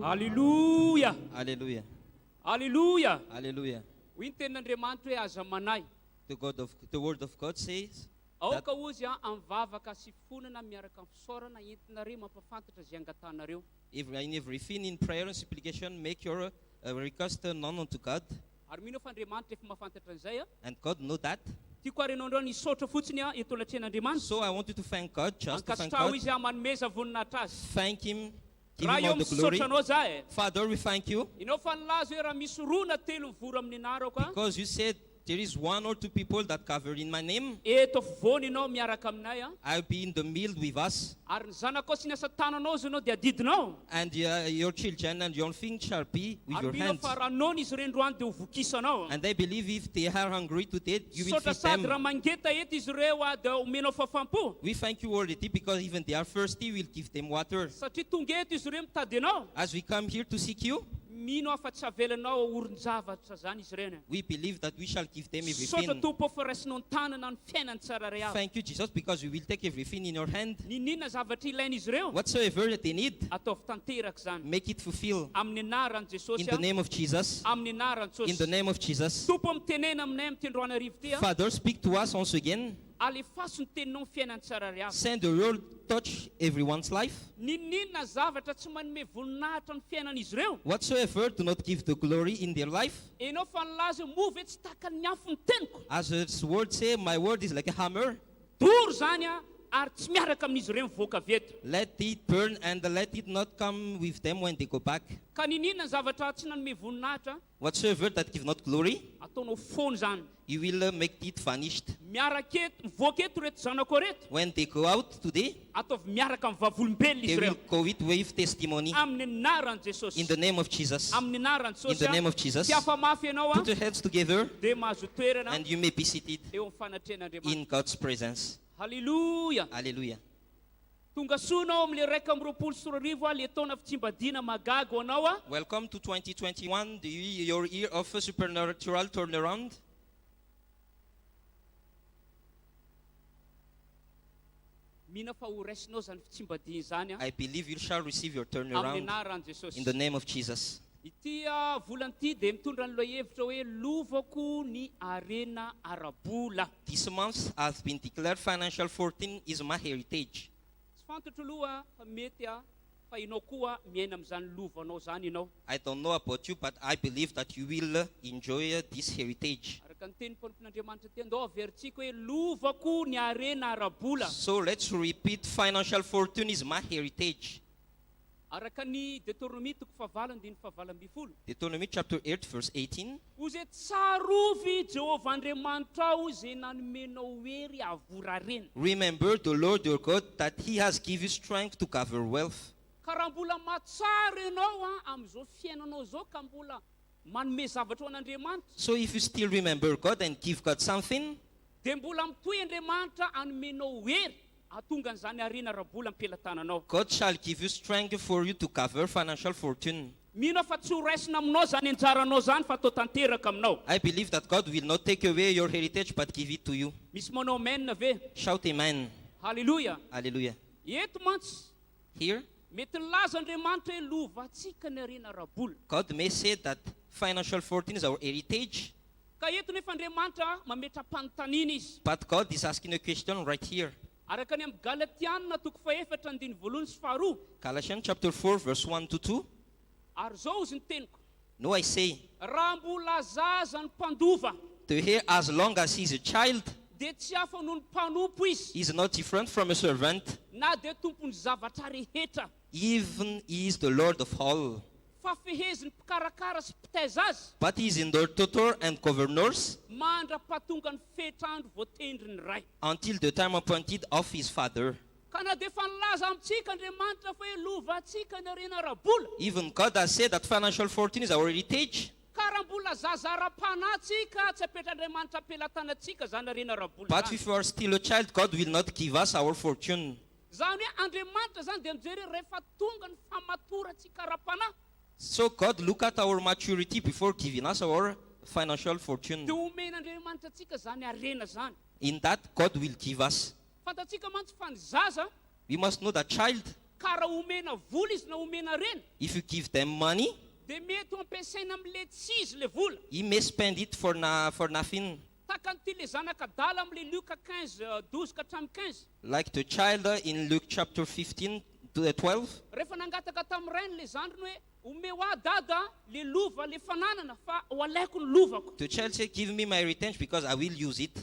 Hallelujah. Hallelujah. Hallelujah. Hallelujah. Hoy ny tenin'Andriamanitra hoe aza manay. The word of God says, Aoka ozy am'vavaka sy fonana miaraka amin'ny fisaorana entinareo mampafantatra zay angatanareo. in everything in prayer and supplication, make your request known unto God, Ary mino fa Andriamanitra efa mahafantatra an'izay and God know that. tiako arenao andreo nisaotra fotsiny eto latren'Andriamanitra. So I want you to thank God, just to thank Ankasitrao God. izy manomeza voninahitra azy. Thank Him, give Raha Him eo all the glory. misotranao zahay. Father, we thank you Inao fa nilaza hoe raha misy rona telo mivory amin'ny anarako a. because you said there is one or two people that cover in my name. Eto afovoany ianao miaraka aminay a. I'll be in the middle with us, Ary ny zanakao sy ny asa tananao izy ianao dia adidinao. and your children and your things shall be with Ary your mino hands. fa raha nony izy ireny androany dia ho vokisanao. And I believe if they are hungry today, you will Saotra feed sady raha them. mangeta eto izy ireo a dia omenao fafampo. We thank you already because even they are thirsty, we'll give them water. Satria tonga eto izy ireo mitady anao. As we come here to seek you, Mino afa tsy avelanao oron-javatra zany izy ireny. we believe that we shall give them Saotra everything. tompo fa raisinao ny tanana ny fiainany tsirairay avy. Thank you, Jesus, because we will take everything in your hand. Ninona zavatra ilain'izy ireo Whatsoever they need, ataovy tanteraka zany. make it fulfill. Amin'ny anaran'i Jesosy In the a. name of Jesus. Amin'ny anaran'i In the Jesosy. name of Jesus. Tompo mitenena aminay amin'ny tendroana arivo ty a. Father, speak to us once again. Alefaso ny teninao ny fiainany tsirairay avy. Send the real touch everyone's life. Ninona zavatra tsy manome voninahitra ny fiainan'izy ireo. Whatsoever do not give the glory in their life. Enao fa nilaza hoe move tsy taka ny afo ny teniko. As its word say, my word is like a hammer. Doro zany a ary tsy miaraka amin'izy ireo mivoaka avy eto. Let it burn and let it not come with them when they go back. Ka ninona ny zavatra tsy nanome voninahitra Whatsoever that give not glory, ataonao fono zany. you will make it vanished. Miaraka eto mivoaka eto reto zanako reto. When they go out today, Ataovy miaraka amin'ny vavolombelona they izy will ireo. go it with testimony. Amin'ny anaran'i Jesosy. In the name of Jesus. Amin'ny anaran'i In Jesosy. the name of Jesus. Ty afamafy ianao Put a your hands together dia mahazo toerana and you may be seated eo amin'ny fanatrehan'Andriamanitra. in God's presence. Halleluja. Hallelujah. Tonga soanao amin'le 124 a le taona fitsimbadiana magaga ho anao a. Welcome to 2021, your year of a supernatural turnaround. Mina fa ho raisinao zany fitsimbadiana zany a. I believe you shall receive your Amin'ny turnaround anaran'i Jesosy. in the name of Jesus. Ity a volan'ity dia mitondra ny lohahevitra hoe lovako ny arena arabola. This month has been declared financial fortune is my heritage. Tsy fantatro aloha fa mety a fa ianao koa miaina amin'izany lovanao zany ianao. I don't know about you, but I believe that you will enjoy this heritage. Araka ny teny mpampian'Andriamanitra ty andao averintsika hoe lovako ny arena arabola. So let's repeat, financial fortune is my heritage. Araka ny Deutéronomie toko fahavalany diny fahavalambifolo. Deuteronomy chapter 8, verse 18. Ho zay tsarovy Jehovah Andriamanitra ao zay nanomenao hery avora reny. Remember the Lord your God, that He has given you strength to gather wealth. Ka raha mbola matsara ianao a amin'izao fiainanao zao ka mbola manome zavatra ho an'Andriamanitra. So if you still remember God and give God something, Dia mbola mitohy Andriamanitra anomenao hery atonga an'izany arena arabola ampelantananao. God shall give you strength for you to gather financial fortune. Mino fa tsy ho raisina aminao zany anjaranao zany fa atao tanteraka aminao. I believe that God will not take away your heritage, but give it to you. Misy manao amen ve? Shout amen. Halleluja. Hallelujah. Eto mantsy Here, mety nilaza Andriamanitra hoe lovantsika ny arena arabola. God may say that financial fortune is our heritage, Ka eto nefa Andriamanitra mametram-panontaniana izy. but God is asking a question right here. Araka ny amin'ny Galatiana toko faefatra andiny voalohany sy faharoa. Galatians chapter 4, verse 1 to 2. Ary zao izy ny teniko. No, I say, Raha mbola zaza ny mpandova to hear as long as he is a child, dia tsy hafa noho ny mpanompo izy. he is not different from a servant, Na dia tompon'ny zavatra rehetra. even he is the Lord of all. Fa feheziny mpikarakara sy mpitaiza azy. But he is in their tutor and governors Mandra-pahatonga ny fetrandro voatendry ny ray. until the time appointed of his father. Ka na dia efa nilaza amintsika Andriamanitra fa hoe lovantsika ny arena arabola. Even God has said that financial fortune is our heritage. Ka raha mbola zaza ara-panatsika tsy apetr'Andriamanitra ampelantanantsika zany arena arabola But zany. if you are still a child, God will not give us our fortune. Zany hoe Andriamanitra zany dia mijery hoe rehefa tonga ny famatorantsika ara-panahy So God look at our maturity before giving us our financial fortune. dia omen'Andriamanitra antsika zany arena zany. In that, God will give us. Fantatsika mantsy fa ny zaza We must know that child, ka raha omena vola izy na omena reny if you give them money, dia mety ho ampiasaina amin'le tsy izy le vola he may spend it for nothing. taka n'ity le zanakadala amin'le Luka 15 12 ka hatramin'ny 15 Like the child in Luke chapter 15 to 12. rehefa nangataka tamin'ny rainy le zandriny hoe ome ho dada le lova le fananana fa ho alaiko ny lovako The child said, give me my heritage because I will use it.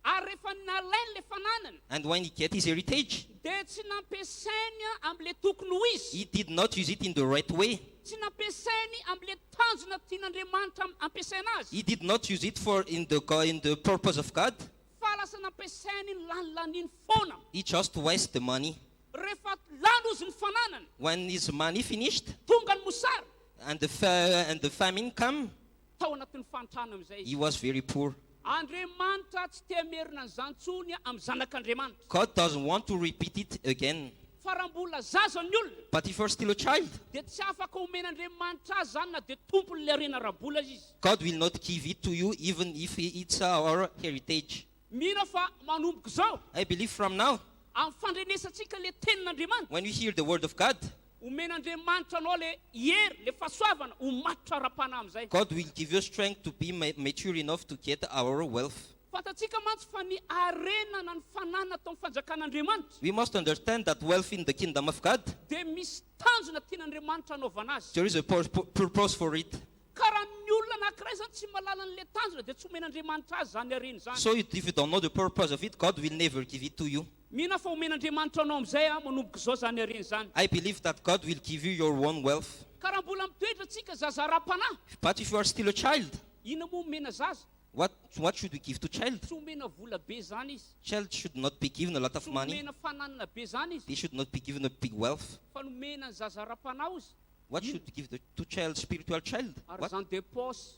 ary rehefa nalainy le fananana And when he get his heritage, dia tsy nampiasainy amin'le tokony ho izy he did not use it in the right way. tsy nampiasainy amin'le tanjona tian'Andriamanitra ampiasaina azy He did not use it for in the purpose of God. fa lasa nampiasainy ny lanilaniny foana He just wasted the money. rehefa lano izy ny fananana When his money finished tonga ny mosary and the famine come, tao anatin'ny fantrana amin'izay he izy was very poor. Andriamanitra tsy tia merina ny zantsony amin'ny zanak'Andriamanitra God doesn't want to repeat it again. fa raha mbola zaza ny olona But if you're still a child, dia tsy afaka omen'Andriamanitra azy zany na dia tompony le arena rabola izy God will not give it to you even if it's our heritage. mihina fa manomboka zao I believe from now, amin'ny fandrenesantsika le tenin'Andriamanitra when you hear the word of God, omen'Andriamanitra anao le hery le fahasoavana ho matotra ara-pana amin'izay God will give you strength to be mature enough to get our wealth. fantatsika mantsy fa ny arenana ny fanana tao amin'ny fanjakan'Andriamanitra We must understand that wealth in the kingdom of God, dia misy tanjona tian'Andriamanitra anaovana azy there is a purpose for it. ka raha ny olona anankiray zany tsy malala n'le tanjona dia tsy omen'Andriamanitra azy zany areny zany So if you don't know the purpose of it, God will never give it to you. mihina fa omen'Andriamanitra anao amin'izay manomboka zao zany areny zany I believe that God will give you your own wealth. ka raha mbola mitoetra tsika zaza ra-panahy But if you are still a child, ina moa omena zaza what should we give to child? tsy omena vola be zany izy Child should not be given a lot of tsy money. omena fananana be zany izy They should not be given a big wealth. fa nomena ny zaza ra-panahy izy What should we give to child, spiritual child? What? argent de poche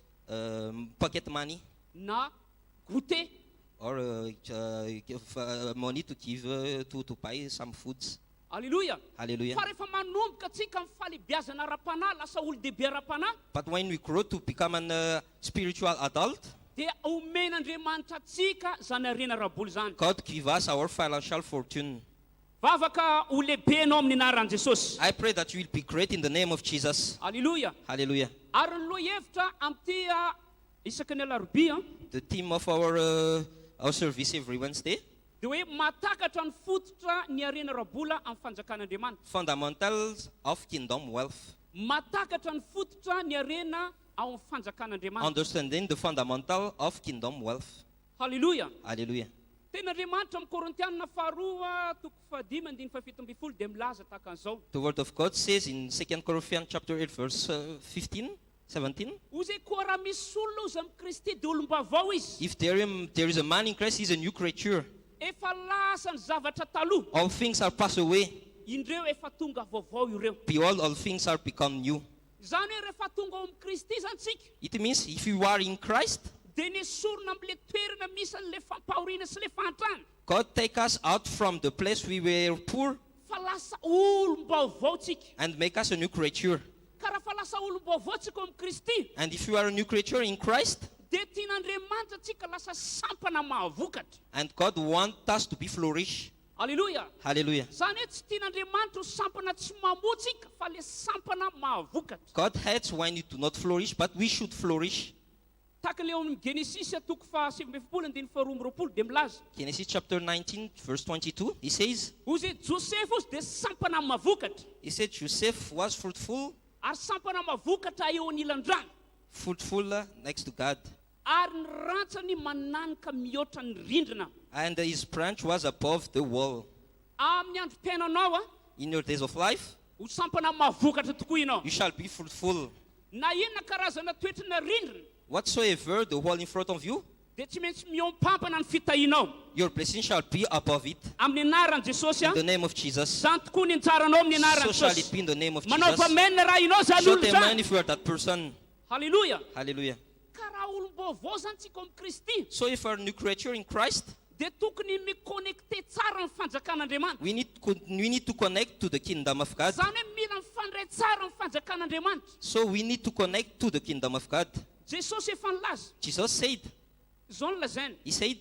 Pocket money na goûter or give, money to give to buy some foods. alleluia Hallelujah. fa rehefa manomboka atsika amin'ny falibiazana ra-panahy lasa olo-dehibe ra-panahy But when we grow to become a spiritual adult, dia omen'Andriamanitra atsika zany arena raboly zany God give us our financial fortune. vavaka ho lehibe anao amin'ny anaran'i Jesosy I pray that you will be great in the name of Jesus. alleluia Hallelujah. ary ny loha-hevitra amin'ity isaky ny alarobia The theme of our service every Wednesday, dia hoe matakatra ny fototra ny arena rabola amin'ny fanjakan'Andriamanitra fundamentals of kingdom wealth. matakatra ny fototra ny arena ao amin'ny fanjakan'Andriamanitra Understanding the fundamental of kingdom wealth. halleluia Hallelujah. ten'Andriamanitra amin'ny Korintianina faharoa toko fahadimy andiny fahafito amby folo dia milaza tahaka an'izao The word of God says in 2 Corinthians chapter 8 verse 15, 17, hoy zay koa raha misy olona ozy amin'ny Kristy dia olombavao izy if there is a man in Christ, he is a new creature. efa lasa ny zavatra taloha All things are passed away. indreo efa tonga vaovao ireo Behold, all things are become new. zany hoe rehefa tonga ao amin'ny Kristy zany tsika It means if you are in Christ, dia nesorona amin'le toerana misy an'le fampahoriana sy le fahantrana God take us out from the place we were poor fa lasa olom-baovao tsika and make us a new creature. ka raha fa lasa olom-baovao tsika ao amin'ny Kristy And if you are a new creature in Christ, dia tian'Andriamanitra tsika lasa sampana mahavokatra and God wants us to be flourish. alleluia Hallelujah. zany hoe tsy tian'Andriamanitra ho sampana tsy mamotsika fa le sampana mahavokatra God hates when you do not flourish, but we should flourish. taka le ao amin'ny Genesis toko faha-sivy-ambin'ny-folo andiny faharoa amby roapolo dia milaza Genesis chapter 19 verse 22, he says, hoy zay Joseph ozy dia sampana mahavokatra he said Joseph was fruitful, ary sampana mahavokatra eo anilan-drano fruitful next to God, ary ny rantsany mananika mihoatra ny rindrina and his branch was above the wall. amin'ny androm-piainanao In your days of life, ho sampana mahavokatra tokoa ianao you shall be fruitful. na inona karazana toetrana rindrina Whatsoever the wall in front of you, dia tsy maintsy miompampana ny fitahinao your blessing shall be above it. amin'ny anaran'i Jesosy In the name of Jesus. zany tokoa ny anjaranao amin'ny So anaran'i shall it Jesosy be in the name of manao Jesus. vamenina raha inao zany Shout olo amen zany if you are that person. halleluia Hallelujah. ka raha olom-baovao zany tsika ao amin'ny Kristy So if you are a new creature in Christ, dia tokony miconnecte tsara ny fanjakan'Andriamanitra we need to connect to the kingdom of God. zany hoe mila mifandray tsara ny fanjakan'Andriamanitra So we need to connect to the kingdom of God. Jesosy efa nilaza Jesus said, zao ny lazainy he said,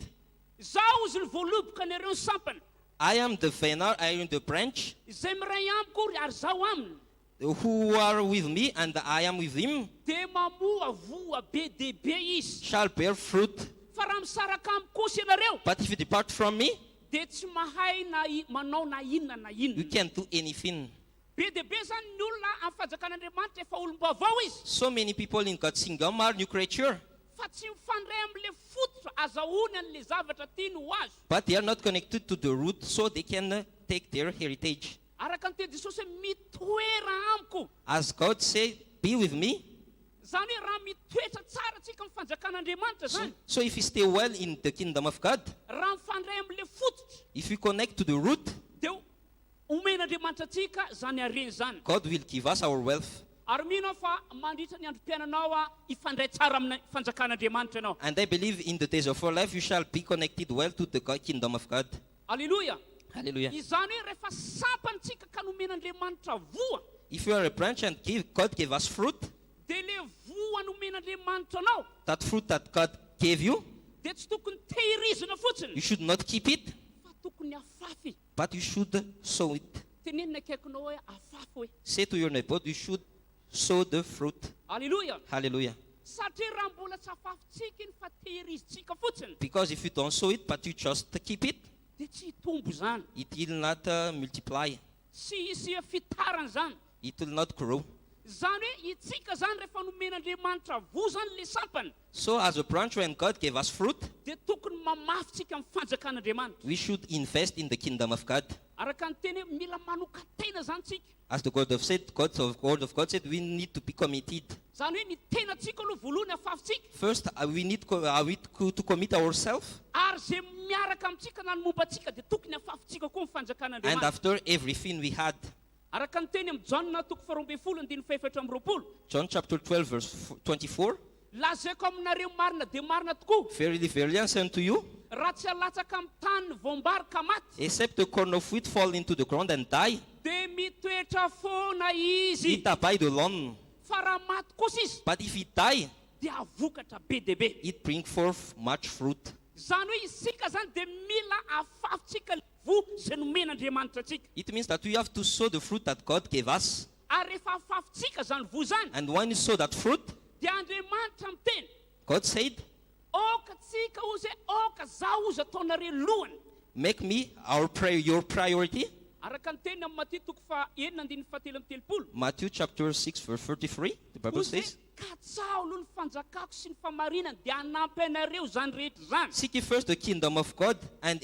zaho izy ny voaloboka ny areo ny sampana I am the vine, I am the branch. Izay miray amiko ary zaho aminy. Who are with me and I am with him De mamoa voa be dehibe izy. shall bear fruit. Fa raha misaraka amiko kosa ianareo, But if you depart from me, de tsy mahay manao na inona na you inona. can't do anything. Be dehibe zany ny olona amin'ny fanjakan'Andriamanitra efa olom-baovao izy. So many people in God's kingdom are new creature, Fa tsy mifandray amin'le fototra azahoany an'le zavatra tiany ho azo. but they are not connected to the root, so they can take their heritage. Araka ny teny Jesosy hoe mitoera amiko. As God said, be with me. Zany hoe raha mitoetra tsara tsika amin'ny fanjakan'Andriamanitra zany. So if you stay well in the kingdom of God, Raha mifandray amin'le fototra, if you connect to the root, de omen'Andriamanitra atsika zany hareny zany. God will give us our wealth. Ary mino fa mandritra ny androm-piainanao ifandray tsara amin'ny fanjakan'Andriamanitra ianao. And I believe in the days of our life, you shall be connected well to the kingdom of God. Alleluia. Hallelujah. Izany hoe rehefa sampantsika ka nomen'Andriamanitra voa, If you are a branch and God gave us fruit, de le voa nomen'Andriamanitra anao, that fruit that God gave you, de tsy tokony tehirizina fotsiny, you should not keep it, fa tokony afafy. but you should sow it. Tenenina akaikinao hoe afafy hoe. Say to your neighbor, you should sow the fruit. Alleluia. Hallelujah. Satria raha mbola tsy afafintsika iny fa tehirizitsika fotsiny, Because if you don't sow it, but you just keep it, de tsy hitombo zany. it will not multiply. Tsy hisy fitarana zany. It will not grow. Zany hoe itsika zany rehefa nomen'Andriamanitra voa zany le sampany, So as a branch, when God gave us fruit, de tokony mamafitsika amin'ny fanjakan'Andriamanitra. we should invest in the kingdom of God. Araka ny teny hoe mila manoka-tena zany tsika. As the word of God said, we need to be committed. Zany hoe ny tenatsika aloha voalohany afafintsika, First, we need to commit ourselves, ary zay miaraka amintsika na ny mombantsika de tokony afafintsika koa ny and fanjakan'Andriamanitra. after everything we had. Araka ny teny amin'ny Jana toko 12:24. John chapter 12, verse 24. Lazaiko aminareo marina de marina tokoa, Verily, verily, I say unto you, raha tsy alatsaka amin'ny tany ny voambary ka maty, except the corn of wheat fall into the ground and die, de mitoetra foana izy. it abide alone. Fa raha maty kosa izy, But if it die, de avokatra be dehibe. it bring forth much fruit. Zany hoe isika zany de mila afafintsika voa zay nomen'Andriamanitra atsika. It means that we have to sow the fruit that God gave us. Ary rehefa afafintsika zany voa zany, And when you sow that fruit, de Andriamanitra miteny, God said, oka tsika ozy, oka zaho ozy ataonareo lohany. make me your priority. Araka ny teny amin'ny Maty toko 9:7-8. Matthew chapter 6, verse 33. The Bible Ozy says, ka tsaho aloha ny fanjakako sy ny famarinany de anampy anareo zany rehetra zany. seek ye first the kingdom of God, and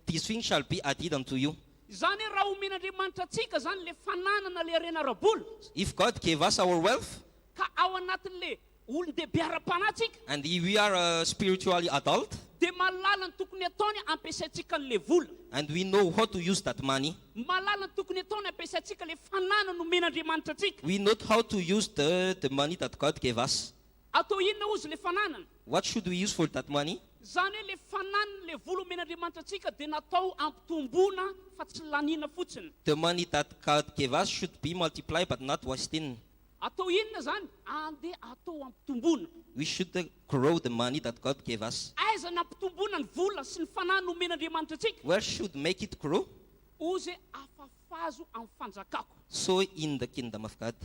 these things shall be added unto you. Zany hoe raha omen'Andriamanitra atsika zany le fananana le arena ara-bola, If God gave us our wealth, ka ao anatin'le olon-dehibe ara-panatsika, and we are spiritually adult, de mahalala ny tokony ataony ampiasaitsika an'le vola. and we know how to use that money, Mahalala ny tokony ataony ampiasaitsika le fananana nomen'Andriamanitra atsika. we know how to use the money that God gave us. Atao inona ozy le fananana? What should we use for that money? Zany hoe le fananana le vola omen'Andriamanitra atsika de natao ampitomboana fa tsy laniana fotsiny. The money that God gave us should be multiplied, but not wasted. Atao inona zany? Andeha atao ampitomboana. We should grow the money that God gave us. Aiza na ampitomboana ny vola sy ny fananana omen'Andriamanitra atsika? Where should make it grow? Ozy afafazo amin'ny fanjakako. So in the kingdom of God.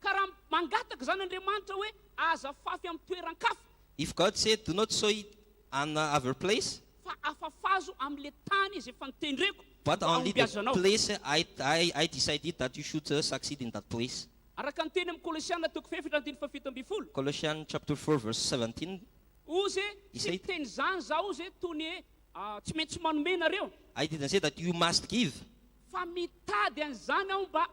Ka raha mangataka zany Andriamanitra hoe aza afafy amin'ny toeran-kafa, If God said, do not sow it on other place, fa afafazo amin'le tany izy efa nitendreko, but only the ahombiazanao. place I decided that you should succeed in that place. Araka ny teny amin'ny Kolosiana toko 4:17. Colossians chapter 4, verse 17. Ozy Isay- tsy teny zany za ozy tony hoe tsy maintsy manome nareo, I didn't say that you must give, fa mitady an'izany aho mba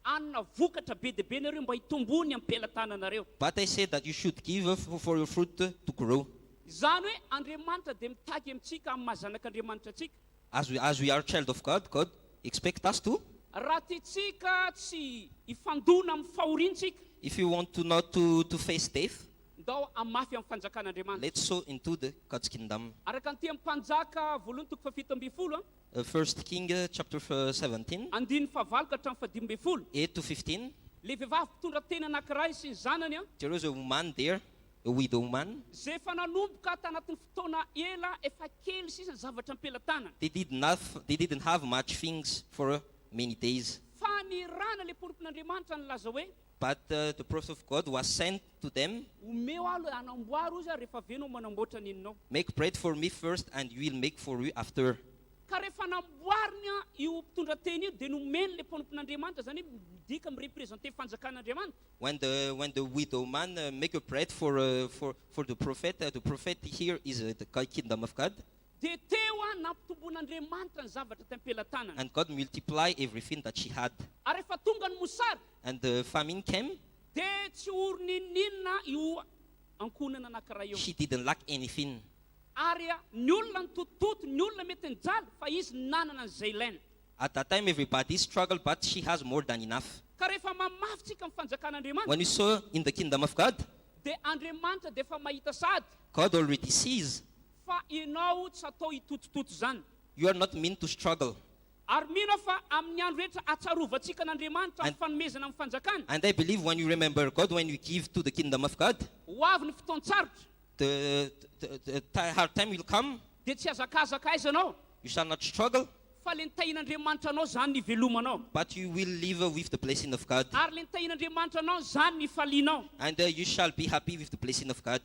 anona vokatra be dehibe nareo mba hitombony amin'ny pelantananareo. but I said that you should give for your fruit to grow. Zany hoe Andriamanitra de mitaky amintsika amin'ny mahazanak'Andriamanitra atsika. As we are child of God, God expects us to. Raha tiatsika tsy hifandona amin'ny fahoriantsika, If you want to not to face death, ndao amafy amin'ny fanjakan'Andriamanitra. let's sow into the God's kingdom. Araka ny tia amin'ny mpanjaka voalohany toko 17 First King chapter 17, 9 fahavalo ka hatramin'ny 15. 8 to 15. Le vehivavy mpitondra tena anankiray sy ny zanany There was a woman there a widow man. zay efa nanomboka tanatin'ny fotoana ela efa kely sisa ny zavatra ampelantanana. They didn't have much things for many days. Fa ny rana le porompon'Andriamanitra nilaza hoe But the prophet of God was sent to them. omeo alo anamboaro izy rehefa venao manamboatra ninonao. Make bread for me first, and we will make for you after. Ka rehefa namboarina io mpitondra teny io dia nomeny le mpampon'Andriamanitra, zany hoe midika mireprésente fanjakan'Andriamanitra. When the widow man make a bread for the prophet here is the kingdom of God, Dia teo nampitomboan'Andriamanitra ny zavatra tampelantanana. and God multiply everything that she had. Ary rehefa tonga ny mosary And the famine came. dia tsy oroninina io ankonana anankiray io. She didn't lack anything. Ary ny olona ny tototo, ny olona mety nijaly fa izy nanana an'izay ilaina. At that time, everybody struggled, but she has more than enough. Ka rehefa mamafitsika amin'ny fanjakan'Andriamanitra When you saw in the kingdom of God, dia Andriamanitra dia efa mahita sady God already sees fa ianao tsy atao hitotototo zany. you are not meant to struggle. Ary mino fa amin'ny andro rehetra atsarovatsika n'Andriamanitra amin'ny fanomezana amin'ny fanjakana. And I believe when you remember God, when you give to the kingdom of God, Ho avy ny fotoan-tsarotra the hard time will come. dia tsy hazakazaka aiza anao You shall not struggle, fa le nitahin'Andriamanitra anao zany ny velomanao. but you will live with the blessing of God. Ary le nitahin'Andriamanitra anao zany ny falianao. And you shall be happy with the blessing of God.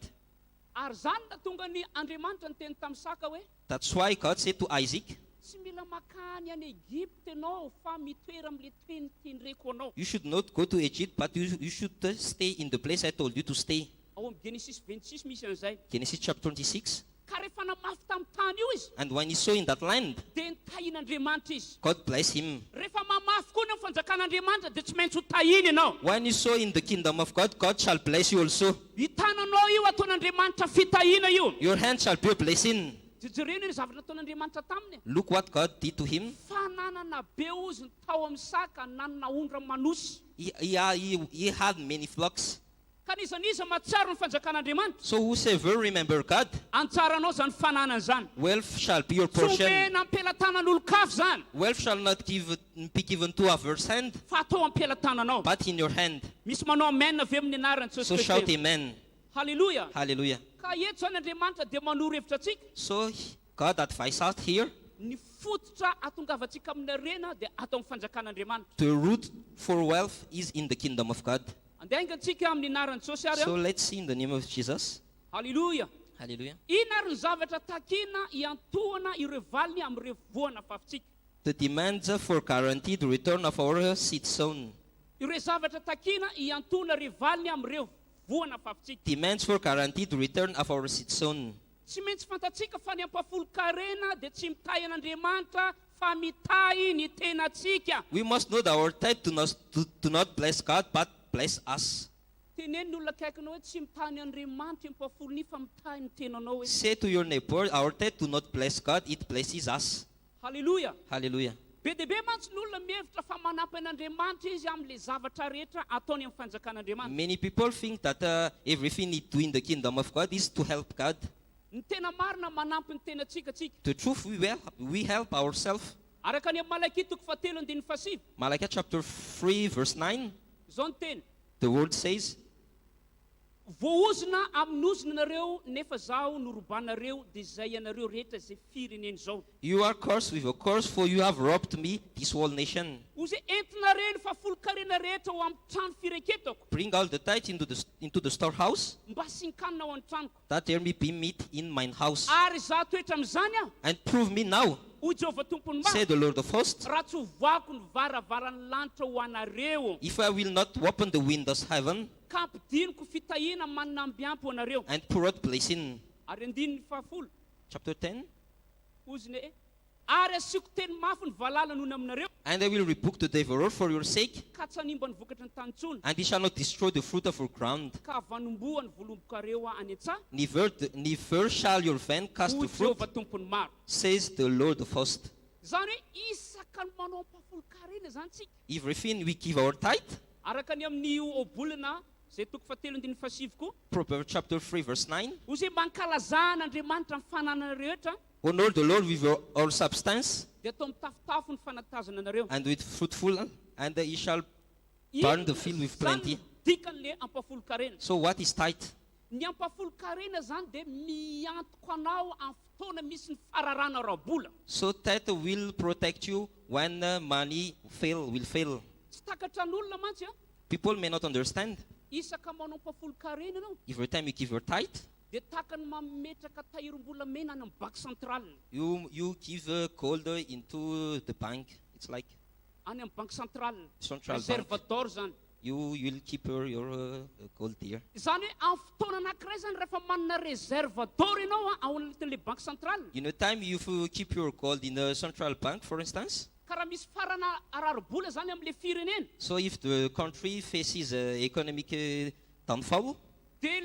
Ary zany na tonga ny Andriamanitra ny teny tamin'ny saka hoe That's why God said to Isaac, tsy mila makany any Egypte ianao fa mitoera amin'le toeny tendreko anao. you should not go to Egypt, but you should stay in the place I told you to stay. Ao amin'ny Genesis 26 misy an'izay. Genesis chapter 26. Ka rehefa namafy tamin'ny tany io izy And when he saw in that land, dia nitahin'Andriamanitra izy. God blessed him. Rehefa mamafy koa ny amin'ny fanjakan'Andriamanitra dia tsy maintsy ho tahiny ianao. When you saw in the kingdom of God, God shall bless you also. Hitananao io ataon'Andriamanitra fitahina io. Your hand shall be a blessing. Jerena ny zavatra ataon'Andriamanitra taminy. Look what God did to him. Fa nanana be ozy ny tao amin'ny saka, nanana ondra manosy. He had many flocks. Ka nizaniza matsara ny fanjakan'Andriamanitra. So whosoever remember God, Antsaranao zany fananana zany. wealth shall be your Tsy portion. omena ampelantanan'olo-kafo zany, Wealth shall not be given to others' hand, fa atao ampelantananao. but in your hand. Misy manao amen avy amin'ny anaran'ny So Jesosy shout Kristy. amen. Hallelujah. Hallelujah. Ka eto zany Andriamanitra dia manoro hevitra atsika. So God advised us here, Ny fototra atongavatsika amin'ny arena dia atao amin'ny fanjakan'Andriamanitra. the root for wealth is in the kingdom of God. Andeha angatsika amin'ny anaran'ny Jesosy ary. So let's see in the name of Jesus. Hallelujah. Hallelujah. Ina ary ny zavatra takina hiantohana ireo valiny amin'ireo voana fafitsika. The demands for guaranteed return of our seed sown. Ireo zavatra takina hiantohana ireo valiny amin'ireo voana fafitsika. Demands for guaranteed return of our seed sown. Tsy maintsy fantatsika fa ny ampafolo-karena dia tsy mitahy an'Andriamanitra fa mitahy ny tenatsika. We must know that our tithe do not bless God, but bless us. Teneny ny olona akaikinao hoe tsy mitahy ny Andriamanitra io ampafolo fa mitahy ny tenanao hoe. Say to your neighbor, our tithe do not bless God, it blesses us. Hallelujah. Hallelujah. Be dia be mantsy ny olona mihevitra fa manampy an'Andriamanitra izy amin'le zavatra rehetra ataony amin'ny fanjakan'Andriamanitra. Many people think that everything we do in the kingdom of God is to help God. Ny tena marina manampy ny tenatsika tsika. The truth, we help ourselves. Araka ny amin'ny Malaki toko fahatelo andiny fasivy. Malachi chapter 3 verse 9, Izao ny teny. the word says, Voaozina amin'ny ozina nareo nefa zaho norobanareo dia izay ianareo rehetra izay fireneny izao. you are cursed with a curse, for you have robbed me, this whole nation. Ozy entinareo ny fafolo-karena rehetra ho amin'ny trano fireketako Bring all the tithe into the storehouse, mba sinkanina ao an-tranoko. that there may be meat in mine house. Ary zaho toetra amin'izany aho, And prove me now, hoy Jehovah tompony say maro, the Lord of hosts, raha tsy hovako ny varavaran'ny lanitra ho anareo if I will not open the windows of heaven ka ampidiniko fitahiana manana ambiampy ho anareo. and pour out blessing. Ary andininy fahafolo, Chapter 10. oziny e ary asiako teny mafy ny valala nohony aminareo And I will rebuke the devourer for your sake, ka tsy hanimba ny vokatra ny tany intsony and he shall not destroy the fruit of your ground. ka vanomboa ny volombokareo any an-tsaha, Neither shall your vine cast hoy the fruit, Jehovah tompony maro. says the Lord of hosts. Zany hoe isaka ny manao ampafolo-karena zany tsika. Everything we give our tithe, Araka ny amin'ny obolana zay toko fahatelo andiny fasivy koa, Proverbs chapter 3 verse 9, ozy hoe mankalazan'Andriamanitra ny fananana rehetra honor the Lord with our substance dia atao mitafotafo ny fanatazana anareo. and with fruitful, and he shall burn the field with plenty. Dikan'le ampafolo-karena. So what is tithe? ny ampafolo-karena zany dia miantoko anao amin'ny fotoana misy ny fararana rabola. So that will protect you when money will fail. Tsy takatra n'olona mantsy a. People may not understand. Isaka manao ampafolo-karena anao. Every time you give your tithe, Dia takany mametraka tahirom-bolamena any amin'ny banque centrale. you give gold into the bank. It's like Any amin'ny banque centrale. central bank. Réservatoire zany. You will keep your gold there. Zany hoe amin'ny fotoana anankiray zany rehefa manana réservatoire ianao ao anatin'ilay banque centrale. In a time you keep your gold in a central bank, for instance. Karaha misy farana araribola zany amin'ilay firenena. So if the country faces economic downfall, Dia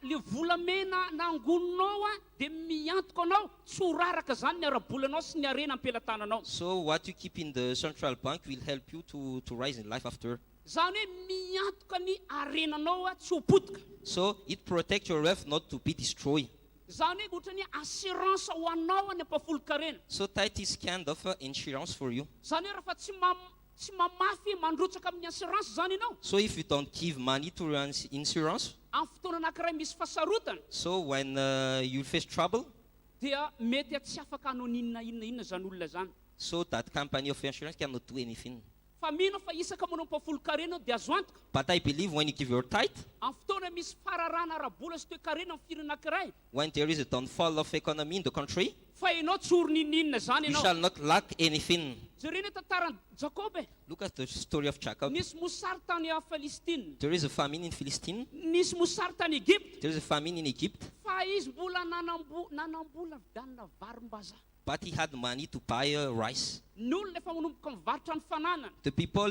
le volamena nangononao a dia miantoko anao tsy ho raraka zany ny arabolanao sy ny arena ampelantananao. so what you keep in the central bank will help you to rise in life after. Zany hoe miantoka ny arenanao a tsy ho potika. So it protects your wealth not to be destroyed. Zany hoe ohatra ny assurance ho anao any ampafolo-karena. So that is kind of insurance for you. Zany hoe rehefa tsy mamafy mandrotsaka amin'ny assurance zany ianao. So if you don't give money to insurance, Amin'ny fotoana anankiray misy fasarotana so when you face trouble, dia mety tsy afaka hanao inona zany olona zany. so that company of insurance cannot do anything. Fa mino fa isaka manao ampafolo-karena dia azo antoka. But I believe when you give your tithe, Amin'ny fotoana misy fararana arabola sy toe-karena amin'ny firenena anankiray, when there is a downfall of economy in the country, fa ianao tsy horoninina zany you ianao. shall not lack anything. Jerena tantaran'i Jakoba. Look at the story of Jacob. Nisy mosary tany Palestina. There is a famine in Philistine. Nisy mosary tany Egypte. There is a famine in Egypt. Fa izy mbola nanambola vidanina varim-bazaha. But he had money to buy rice. Ny olona efa manomboka mivarotra ny fananana. The people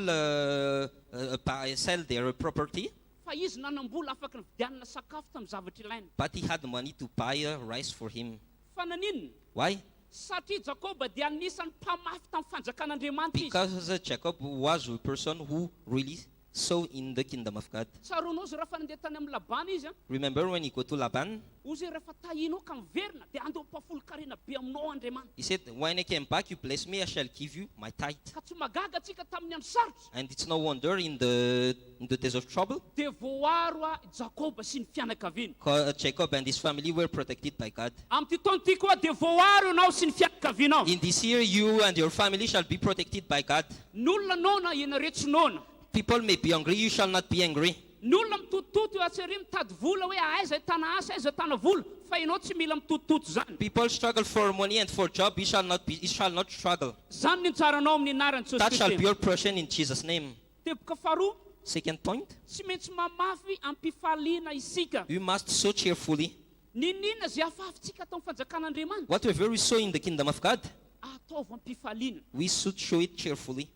sell their property, Fa izy nanambola afaka ny vidianana sakafo tamin'ny zavatra ilaina. but he had money to buy rice for him. Fa naninona? Why? Satria Jakoba dia anisan'ny mpamafy tamin'ny fanjakan'Andriamanitra izy. Because Jacob was a person who really saw in the kingdom of God. Tsaronao izy rehefa nandeha tany amin'ny Labana izy a. Remember when he go to Laban? Ozy rehefa tahinao ka miverina dia andeo ampafolo-karena be aminao Andriamanitra. He said, when I came back, you bless me, I shall give you my tithe. Ka tsy magaga atsika tamin'ny andro sarotra. And it's no wonder in the days of trouble, Dia voaro a Jakoba sy ny fianakaviany. Jacob and his family were protected by God. Amin'ny taona ity koa dia voaro ianao sy ny fianakavianao. In this year, you and your family shall be protected by God. N'olona nona ianaretsinona. People may be hungry, you shall not be angry. N'olona mitototo eo atsy ary mitady vola hoe aiza hitana asa, aiza hitana vola. Fa ianao tsy mila mitototo zany. People struggle for money and for job, you shall not struggle. Zany ny anjaranao amin'ny anaran'i Jesosy That shall be Kristy. your portion in Jesus' name. Teboka faharoa, Second point, tsy maintsy mamafy ampifaliana isika. you must sow cheerfully. Ninina zay afafintsika atao amin'ny fanjakan'Andriamanitra. Whatever we sow in the kingdom of God, Ataovy ampifaliana. we should show it cheerfully.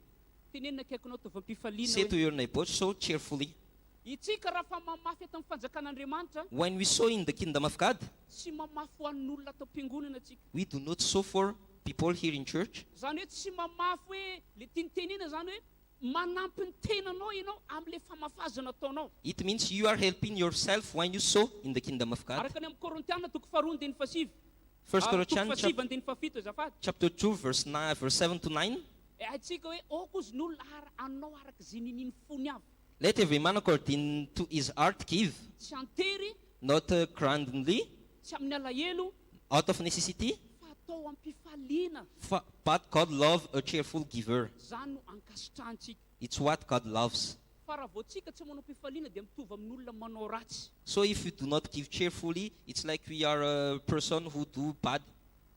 Tenenina akaikinao ataovy ampifaliana Say to hoe, your neighbor, sow cheerfully. itsika raha fa mamafy atao amin'ny fanjakan'Andriamanitra, When we sow in the kingdom of God, tsy mamafy ho an'olona atao am-piangonana atsika. we do not sow for people here in church. Zany hoe tsy mamafy hoe le tianytenena zany hoe manampy ny tenanao ianao amin'le famafazana ataonao. It means you are helping yourself when you sow in the kingdom of God. Araka ny amin'ny Korintiana toko faharoa andiny fasivy. First Toko Corinthians fasivy andiny fafito azafady. chapter 2, verse 7 to 9. Aitsika hoe oko izy n'olona anao araka zay nininy fony avy. Let every man according to his heart give, Tsy antery, not grandly, tsy amin'ny alahelo, out of necessity, fa atao ampifaliana. but God loves a cheerful giver. Zany no ankasitrahantsika. It's what God loves. Fa raha vao tsika tsy manao ampifaliana dia mitovy amin'olona manao ratsy. So if you do not give cheerfully, it's like we are a person who do bad.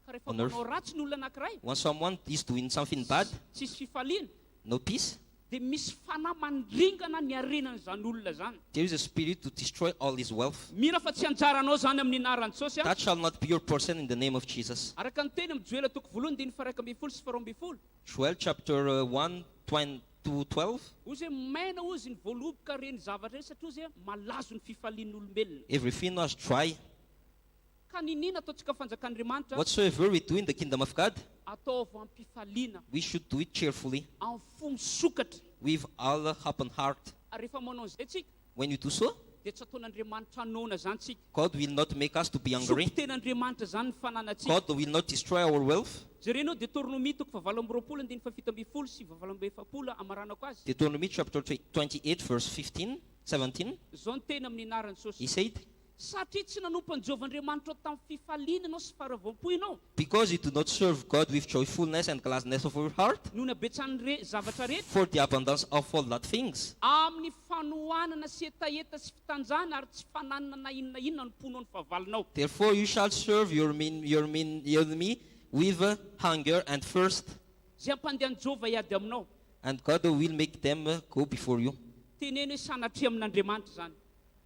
Ka rehefa On earth. manao ratsy ny olona anankiray, When someone is doing something bad, tsisy fifaliana, no peace, dia misy fanahy mandringana ny arenan'izany olona zany. there is a spirit to destroy all his wealth. Mira fa tsy anjaranao zany amin'ny anaran'i Jesosy a. That shall not be your portion in the name of Jesus. Araka ny teny amin'ny Joela toko voalohany diny faha raika ambin'ny folo sy faha roa ambin'ny folo. Joel chapter 1, 2:12. Ozy hoe maina ozy ny voaloboka reny zavatra reny satria ozy hoe malazo ny fifalian'olombelona. Everything was dry. Ka ninina ataontsika fanjakan'Andriamanitra, Whatsoever we do in the kingdom of God, ataovy ampifaliana, we should do it cheerfully, amin'ny fomba sokatra. with all open heart. Ary rehefa manao an'izay tsika, When you do so, dia tsy ataon'Andriamanitra hanona zany tsika. God will not make us to be hungry. Sopi-ten'Andriamanitra zany ny fananantsika. God will not destroy our wealth. Jerenao Deutéronomie toko faha valo amby roapolo andiny faha fito ambin'ny folo sy faha valo amby efapolo amaranako azy. Deuteronomy chapter 28, verse 15, 17. Zao ny teny amin'ny anaran'i Jesosy. He said, satria tsy nanompo ny Jehovahandriamanitra tamin'ny fifaliana ianao sy faharavoam-po ianao. Because you do not serve God with joyfulness and gladness of your heart, Noho ny habetsan'ny zavatra rehetra, for the abundance of all that things. amin'ny fanohanana sy etaeta sy fitanjahana ary tsy fananana na inona inona no ponao ny fahavalinao. Therefore you shall serve your enemy with hunger and thirst, Zay ampandehan'i Jehova hiady aminao. and God will make them go before you. Teneno hoe sanatria amin'Andriamanitra zany.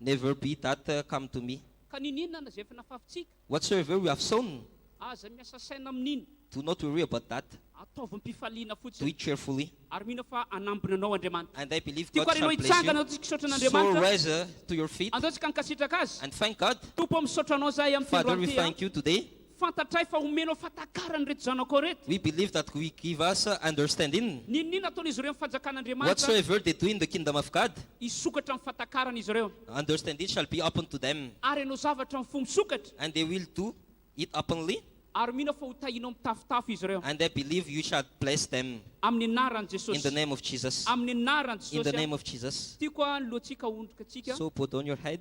Never be that come to me. Ka ninona zay efa nafafintsika? Whatsoever we have sown, Aza miasa saina amin'iny. do not worry about that. Ataovy pifaliana Do fotsiny. it cheerfully. Ary mino fa anambona anao Andriamanitra. And I believe Tiako God ary shall anao bless hitsangana you. ao kisaotra So an'Andriamanitra. rise to your feet Andao tsika nikasitraka azy. and thank God. Tompo misaotra anao zahay amin'ny Father, we fandroanty. thank you today. Fantatray fa omenao fatakarany reto zanako reto. We believe that we give us understanding. Ninona ataon'izy ireo amin'ny fanjakan'Andriamanitra? Whatsoever they do in the kingdom of God, Isokatra amin'ny fatakarany izy ireo. understanding shall be open to them. Ary ianao zavatra amin'ny fomba sokatra. And they will do it openly. Ary mino fa ho tahinao mitafitafy izy ireo. And I believe you shall bless them Amin'ny anaran'i in the Jesosy. name of Jesus. Amin'ny anaran'i In the Jesosy. name of Jesus. Tiako a ny lohantsika ondrika tsika. So put on your head.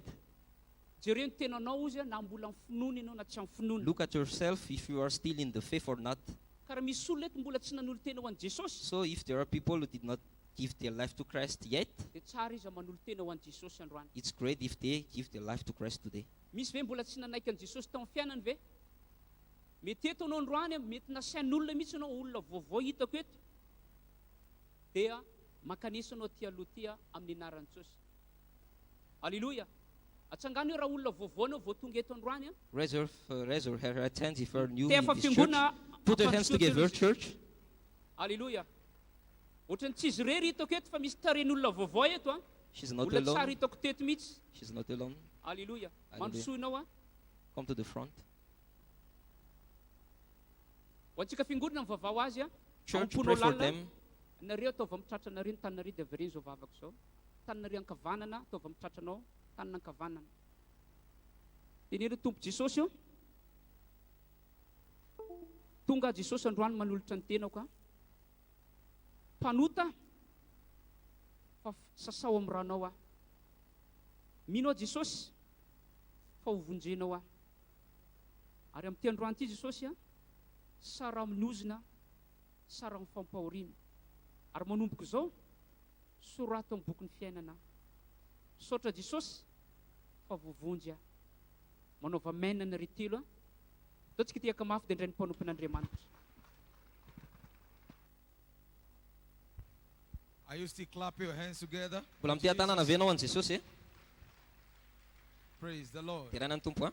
Jereo ny tenanao izy a, na mbola amin'ny finoana ianao na tsy amin'ny finoana. Look at yourself if you are still in the faith or not. Ka raha misy olona eto mbola tsy nanolo tena ho an'i Jesosy, So if there are people who did not give their life to Christ yet, dia tsara izy manolo tena ho an'i Jesosy androany. it's great if they give their life to Christ today. Misy ve mbola tsy nanaiky an'i Jesosy tao amin'ny fiainany ve? Mety eto anao androany, mety nasain'olona mihitsy anao, olona vaovao hitako eto. Dia makanisa anao ty aloha ty amin'ny anaran'i Jesosy. Alleluia. Atsangano hoe raha olona vaovao anao vao tonga eto androany a. Raise your right hands if you are new Te in efa this church. fiangona Put your hands together, ampandrosotra church. Alleluia. Ohatrany tsy izy rery hitako eto fa misy taren'olona vaovao eto a. She's not Olona tsara alone. hitako teto mihitsy. She's not alone. Alleluia. Alleluia. Mandrosoa ianao a. Come to the front. Ho antsika fiangonana mivavao azy a. Church, amponao pray for lalina. them. Nareo ataova mitratra nareo ny tananareo dia avereny zao vavako zao. Tananareo ankavanana ataova mitratra anao, tanana ankavanana. Teneno Tompo Jesosy io. Tonga Jesosy androany manolotra ny tenako a. Mpanota fa sasao amin'ny ranao a. Mino a Jesosy fa hovonjenao a. Ary amin'ny androany ity Jesosy a, sara amin'ny ozina, sara amin'ny fampahoriana. Ary manomboko zao, sorato amin'ny bokin'ny fiainana. Saotra Jesosy fa voavonjy a. Manaova mainana retelo a. Dao tsika tiaka mafy dia indray ny mpanompon'Andriamanitra. Are you still clapping your hands together? Mbola mitia tanana ve anao an Jesosy? Praise the Lord. Tiarana ny Tompo a.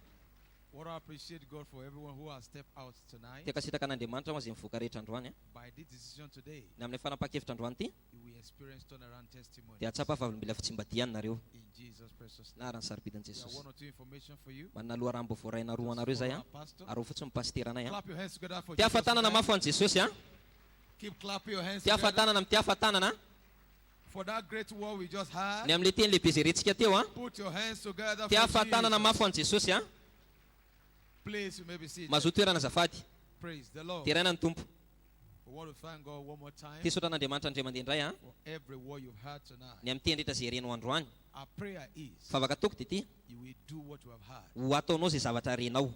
What I appreciate God for everyone who has stepped out tonight. Tiaka sitraka an'Andriamanitra ho zay mivoaka rehetra androany a. By this decision today, Na amin'ny fanapa-kevitra androany ity, you will experience turnaround testimony. dia atsapa fa mila fitsimbadiana nareo. In Jesus' precious name. Na arany saripidin There are Jesosy. one or two information for you. Manana loharambo voaraina roa anareo zay a. Our pastor. Ary ho fotsiny ny pasitera anay a. Clap your hands together for Tia Jesus. afatanana tonight. mafy ho an Jesosy a. Keep clapping your hands Tia together afatanana mitia afatanana for that great word we just had. ny amin'le teny lehibe zay rentsika teo a. Put your hands together Tia for afatanana Jesus. mafy ho an Jesosy a. Please, you may be seated. Mazoa toerana azafady. Praise the Lord. Terana ny Tompo. We want to thank God one more time Tia saotra an'Andriamanitra andray mandeha indray a. for every word you've heard tonight. Ny amin'ny teny rehetra zay renao androany. Our prayer is Fa afaka ataoko dia ity. you will do what you have heard. Ho ataonao zay zavatra renao.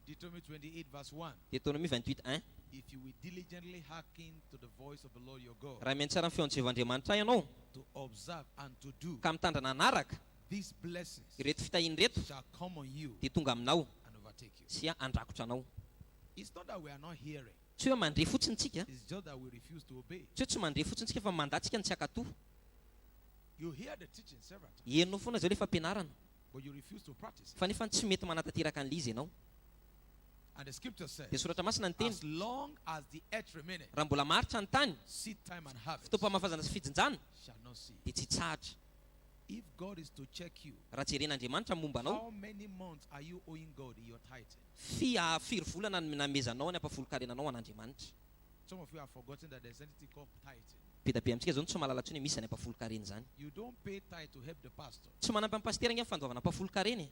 Deuteronomy 28 verse 1. Deutéronomie 28:1. If you will diligently hearken to the voice of the Lord your God, Raha mihaino tsara ny feon'ny Jehovahandriamanitra ianao to observe and to do, ka mitandrana anaraka these blessings ireto fitahiny reto shall come on you dia tonga aminao and overtake you. sy andrakotra anao. It's not that we are not hearing, Tsy hoe mandre fotsiny tsika. it's just that we refuse to obey. Tsy hoe tsy mandre fotsiny tsika fa mandatsika ny tsy akatoho. You hear the teaching several times, Henonao foana zao lefa ampianarana. but you refuse to practice it. Fa nefa tsy mety manatateraka an'ilay izy ianao. And the scripture says, Dia soratra masina ny teny. as long as the earth remaineth, Raha mbola maritra ny tany, seed time and harvest fotoam-pahafazana sy fijinjana shall not cease. dia tsy tsahatra. If God is to check you, Raha jeren'Andriamanitra momba anao, how many months are you owing God in your tithing? firy volana ny namezanao ny ampafolo-karenanao an'Andriamanitra. Some of you have forgotten that there's anything called tithing. Be da be amintsika zao ny tsy mahalala tsony misy any ampafolo-karena zany. You don't pay tithe to help the pastor. Tsy manampy amin'ny pastera inga ny fandoavana ampafolo-karena.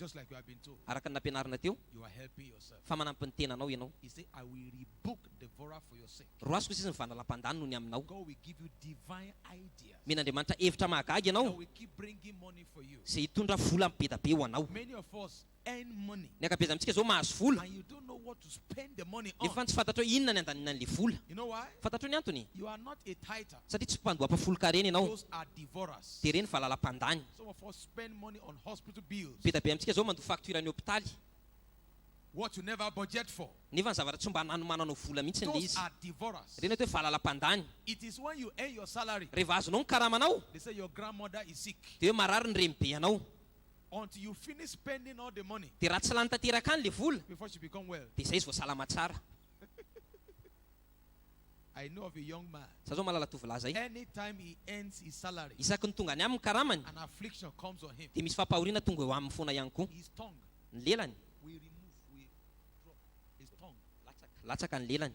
Just like you have been told, araka ny nampianarina teo you are helping yourself. fa manampy ny tenanao ianao. He said, I will rebuke devourer for your sake. Roasiko izy ny vandala-pandany noho ny aminao. God will give you divine ideas Men'Andriamanitra hevitra mahagagy that ianao will keep bringing money for you. izay hitondra vola be da be ho anao. Many of us earn money Ny ankabeza amintsika zao mahazo vola and you don't know what to spend the money on. nefa tsy fantatrao inona ny andaninan'le vola. You know why? Fantatrao ny antony You are not a tither. satria tsy mpandoam-pafolon-ka reny ianao. Those are devourers. Dia reny valala-pandany. Some of us spend money on hospital bills. Be da be amintsika zao mandoa facturan'ny hôpitaly What you never budget for. nefa ny zavatra tsy mba nanomananao vola mihitsy le Those izy. are devourers. Reny atao hoe valala-pandany. It is when you earn your salary. Rehefa azonao ny karamanao They say your grandmother is sick. dia hoe marary ny remy be anao. Until you finish spending all the money Dia raha tsy lany tanteraka any le vola before she become well. dia izay izy voasalama tsara. I know of a young man. Sa zao malala tovolahy zay. Anytime he earns his salary, Isaky ny tonga any amin'ny karamany an affliction comes on him. dia misy fampahoriana tonga eo amin'ny foana ihany koa. His tongue, Ny lelany we remove, we drop his tongue. latsaka ny lelany.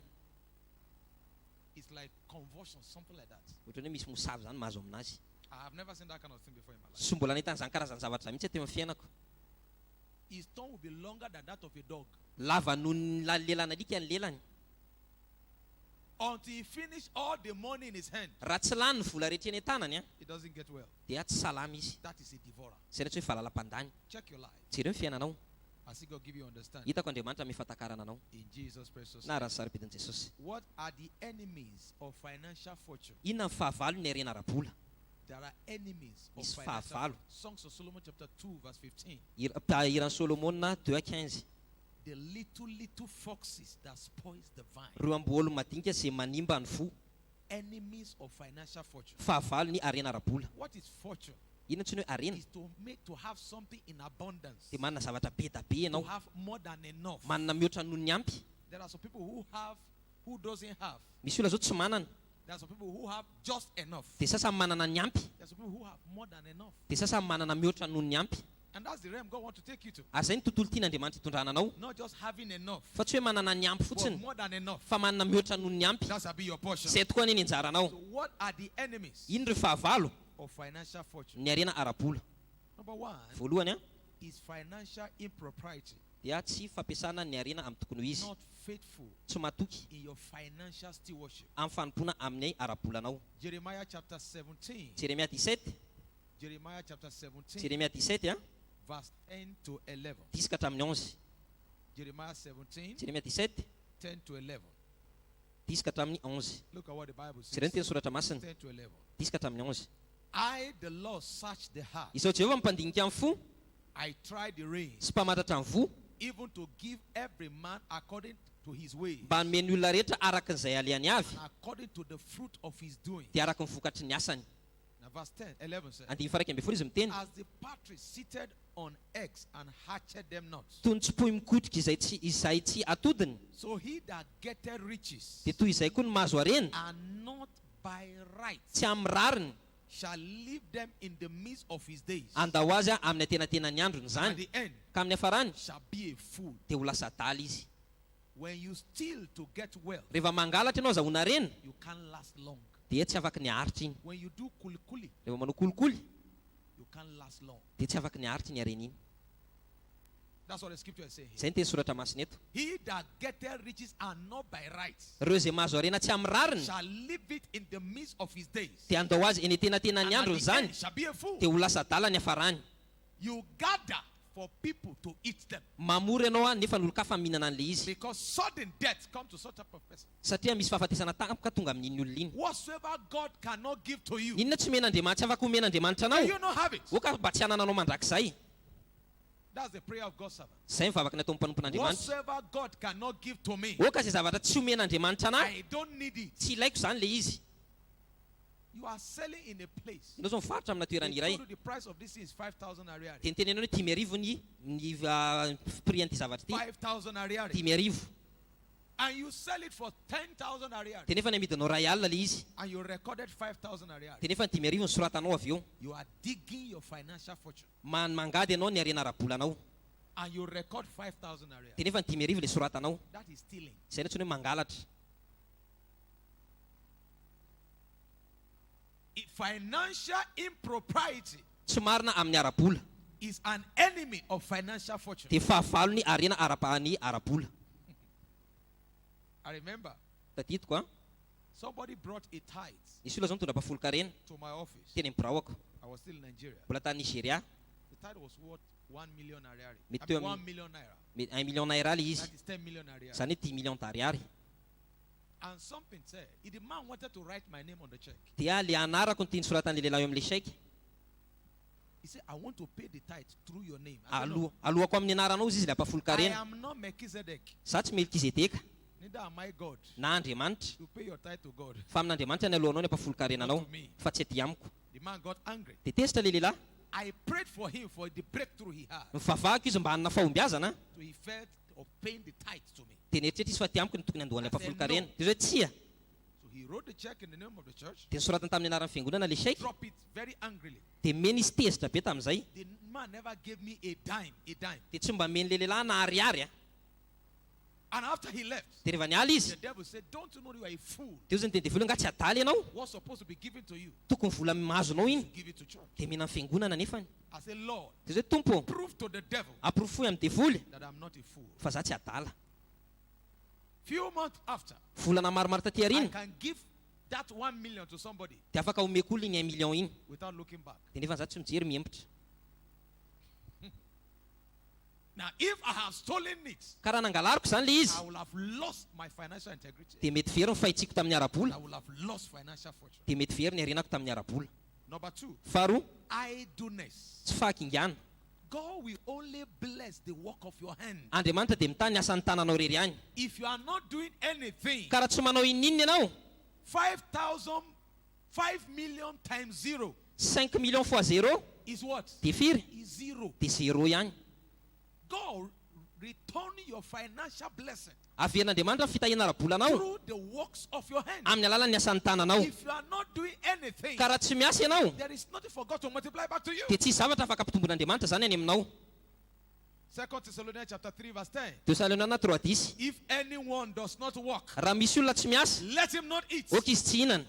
It's like convulsion, something like that. Ohatran'ny hoe misy mosavy zany mahazo aminazy. I have never seen that kind of thing before in my life. Sy mbola nahitany zany karazany zavatra mihitsy teo amin'ny fiainako. His tongue will be longer than that of a dog. Lava noho ny lelana alika ny lelany. Until he finished all the money in his hand, Raha tsy lany ny vola rehetra eny an-tanany he doesn't get well. dia tsy salama izy. That is a devourer. Zay ny hoe valala-pandany. Check your life. Jereo ny fiainanao. I see God give you understanding. Hitako Andriamanitra mifatakarana anao. In Jesus' precious Na name. raha sarapedin'i Jesosy. What are the enemies of financial fortune? Inona ny fahavalo ny arena ara-bola? There are enemies of Misy financial fahavalo. fortune. Songs of Solomon chapter 2 verse 15. Hiran'ny Solomona 2:15. The little foxes that spoils the vine. Reo amboolo madinika izay manimba ny fo. Enemies of financial fortune. Fahavalo ny arena ara-bola. What is fortune? Inona tsy ny hoe arena? Is to have something in abundance. Dia manana zavatra be da be To ianao. have more than enough. Manana mihoatra noho ny ampy. There are some people who doesn't have. Misy olona zao tsy manana. There are some people who have just enough. Dia sasany manana ny ampy. There are some people who have more than enough. Dia sasany manana mihoatra noho ny ampy. And that's the realm God wants to take you to. Ary zay ny tontolo tian'Andriamanitra hitondrana anao. Not just having enough, Fa tsy hoe manana ny ampy but fotsiny more than enough. fa manana mihoatra noho ny ampy. That shall be your portion. Zay tokoa ny anjaranao. So what are the enemies Ino ireo fahavalo of financial fortune? ny arena ara-bola? Number one Voalohany is financial impropriety. dia tsy fampiasana ny arena amin'ny tokony ho izy. Not faithful Tsy matoky in your financial stewardship. amin'ny fanompoana amin'ny ara-bolanao. Jeremiah chapter 17. Jeremia 17. Jeremiah chapter 17 Jeremia 17 verse 10 to 11. 10 ka hatramin'ny 11. Jeremiah 17, Jeremia 17 10 to 11. 10 ka hatramin'ny 11. Look at what the Bible Jereo ny teny says. soratra masina 10 to 11. 10 ka hatramin'ny 11. I, the Lord, search the heart. Izao Jehovah mimpandinika amin'ny fo I try the reins, sy mpamantatra ny vo even to give every man according to his ways, mba nomeny olona rehetra araka n'izay aleany avy and according to the fruit of his doing. dia araka ny vokatry ny asany. Now verse 10, 11 says, Andiny faraika ambin'ny folo izy miteny as the partridge seated on eggs and hatched them not, toy ny tsipoy mikotrika izay tsy atodiny so he that getteth riches, dia toy izay koa ny mahazo arena and not by right, tsy amin'ny rariny shall leave them in the midst of his days. andao azy amin'ny atenatenany androny At zany the end, ka amin'ny hafarany shall be a fool. dia ho lasa adaly izy. When you steal to get wealth, Rehefa mangalatra ianao zahoana arena you can't last long. dia tsy afaky ny aritry iny. When you do kulikuli, Rehefa manao kolikoly you can't last long. dia tsy afaky ny aritry ny arena iny. That's what the scripture is saying here. Zay ny teny soratra masina eto. He that getteth riches and not by right Reo izay mahazo arena tsy amin'ny rariny shall leave it in the midst of his days. dia andao azy eny atenatenany And at androny the zany end shall be a fool. dia ho lasa adala ny hafarany. You gather for people to eat them, Mamory ianao nefa ny olo-kafa mihinana an'le izy because sudden death comes to such type of person. satria misy fahafatesana tampoka tonga amin'iny olona iny. Whatsoever God cannot give to you, Inona tsy men'Andriamanitra tsy afaka homen'Andriamanitra may anao you not have it. ho ka mba tsy hanananao mandrakizay. That's the prayer of God's servant. Zay mivavaka ny atao mpanompon'Andriamanitra. Whatsoever God cannot give to me, Ho ka izay zavatra tsy homen'Andriamanitra anahy I don't need it. tsy ilaiko zany le izy. You are selling in a place. Ianao zao mivarotra amina toerana They iray told you the price of this thing is 5,000 ariary. teniteny ianao hoe 10,000 ny prix an'ity zavatra ity 5,000 ariary. 10,000 And you sell it for 10,000 ariary. dia nefa ny amidinao ray alina le izy And you recorded 5,000 ariary. dia nefa ny 10,000 ny soratanao avy eo. You are digging your financial fortune. Mangady ianao ny arena ara-bolanao And you record 5,000 ariary. dia nefa ny 10,000 le soratanao. That is stealing. Zay ny tsy hoe mangalatra. Financial impropriety Tsy marina amin'ny ara-bola is an enemy of financial fortune. dia fahavalo ny arena arapahany arabola. I remember Tadidiko a, somebody brought a tithe nisy olona zao mitondra mpafolo-karena to my office. teny amin'ny biraoako, I was still in Nigeria. mbola tany Nigeria. The tithe was worth 1 million naira. Mety eo 1 amin'ny million naira. 1 million naira le izy, That is 10 million naira. izany hoe 10 million d'ariary. And something said, if the man wanted to write my name on the check, Dia le anarako ny tiany soratan'le lehilahy eo amin'le chèque. he said, I want to pay the tithe through your name. I said, no, Alohako amin'ny anaranao izy le I mpafolo-karena. am not Melchizedek. Za tsy Melkizedeka Neither am I God. na Andriamanitra, You pay your tithe to God. fa amin'Andriamanitra ny alohanao ny mpafolo-karenanao, Not to me. fa tsy aty amiko. The man got angry. Dia tezitra le lehilahy, I prayed for him for the breakthrough he had. mivavahako izy mba hanana fahombiazana. So he felt of paying the tithe to me. Dia nieritreretra izy fa aty amiko ny tokony andohan'le mpafolo-karena. Dia zao tsia, So he wrote the check in the name of the church, dia nisoratany tamin'ny anaran'ny fiangonana le chèque. dropped it very angrily. Dia meny izy tezitra be tamin'izay. The man never gave me a dime, a dime. Dia tsy mba meny le lehilahy na ariary a. And after he left, Dia rehefa niala izy, the devil said, don't you know you are a fool? dia izy niteny devilo, nga tsy adaly ianao, What's supposed to be given to you, tokony vola mahazonao iny, give it to church. dia mena amin'ny fiangonana nefany. I said, Lord, Dia zao Tompo, prove to the devil aprofoy amin'ny devoly that I'm not a fool. fa za tsy adala. Few months after, Volana maromaro taty I arina can give that 1 million to somebody dia afaka omeko olona iny 1 million iny. without looking back. Dia nefa za tsy mijery miempotra. Now, if I have stolen it, Ka raha nangalariko zany le izy, I will have lost my financial integrity. dia mety very ny fahitsiko tamin'ny arabola, I will have lost financial fortune. dia mety very ny arenako tamin'ny arabola. Number 2, Faharoa, idleness. tsy fahakingana. God will only bless the work of your hand. Andriamanitra dia mitany asan'ny tananao rery ihany. If you are not doing anything, Ka raha tsy manao ininona ianao, 5 million times 0 5 million fois 0 is what? dia firy? Is 0. Dia 0 ihany. God return your financial blessing Averin'Andriamanitra ny fitahiana arabolanao through the works of your hand. amin'ny alalan'ny asan'ny tananao. If you are not doing anything, Ka raha tsy miasa ianao, there is nothing for God to multiply back to you. dia tsy zavatra afaka ampitombon'Andriamanitra zany any aminao. 2 Thessalonians chapter 3 verse 10. Tesaloniana 3:10. If anyone does not work, Raha misy olona tsy miasa, let him not eat. oka izy tsy hihinana.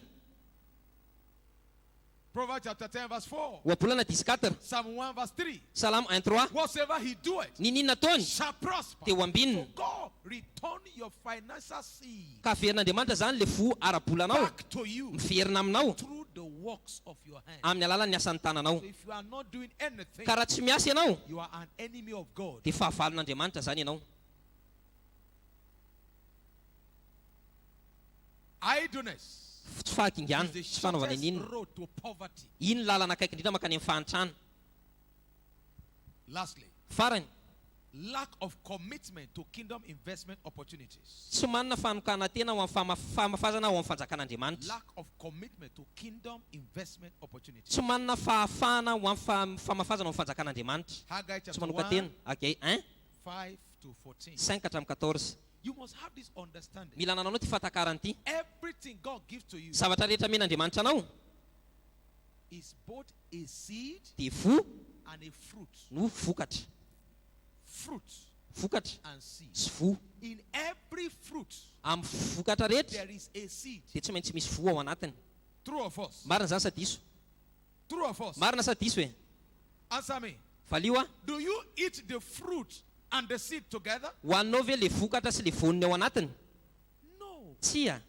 Proverbs chapter 10 verse 4. Ohabolana 14, Psalm 1 verse 3. Salamo 1:3. Whatsoever he doeth Ny ninona ataony shall prosper. dia ho ambinina. So God return your financial seed Ka averin'Andriamanitra zany le fo arabolanao back to you miverina aminao through the works of your hand. amin'ny alalan'ny asan'ny tananao. So if you are not doing anything, Ka raha tsy miasa ianao, you are an enemy of God. dia fahavalon'Andriamanitra zany ianao. Idleness Tsy fahakingana, is the tsy fanaovana shortest ininona. road to poverty. Iny lalana akaiky indrindra makany amin'ny fahantrana. Lastly, Farany, lack of commitment to kingdom investment opportunities. tsy manana fanokana tena ho amin'ny famafazana ho amin'ny fanjakan'Andriamanitra. Lack of commitment to kingdom investment opportunities. Tsy manana fahafahana ho amin'ny famafazana ho amin'ny fanjakan'Andriamanitra. Haggai Tsy chapter manoka 1, tena. Hagai 1, 5 to 14. 5 hatramin'ny 14. You must have this understanding. Mila nanao ty fatakarany ity. Everything God gives to you Zavatra rehetra men'Andriamanitra anao is both a seed dia vo and a fruit. no vokatra. Fruit Vokatra and seed. sy vo. In every fruit, Amin'ny vokatra rehetra there is a seed. dia tsy maintsy misy vo ao anatiny. True or false? Marina zany sa diso? True or false? Marina sa diso e? Answer me. Valio a? Do you eat the fruit and the seed together? Hoaninao ve le vokatra sy le voniny ao anatiny? No. Tsy a.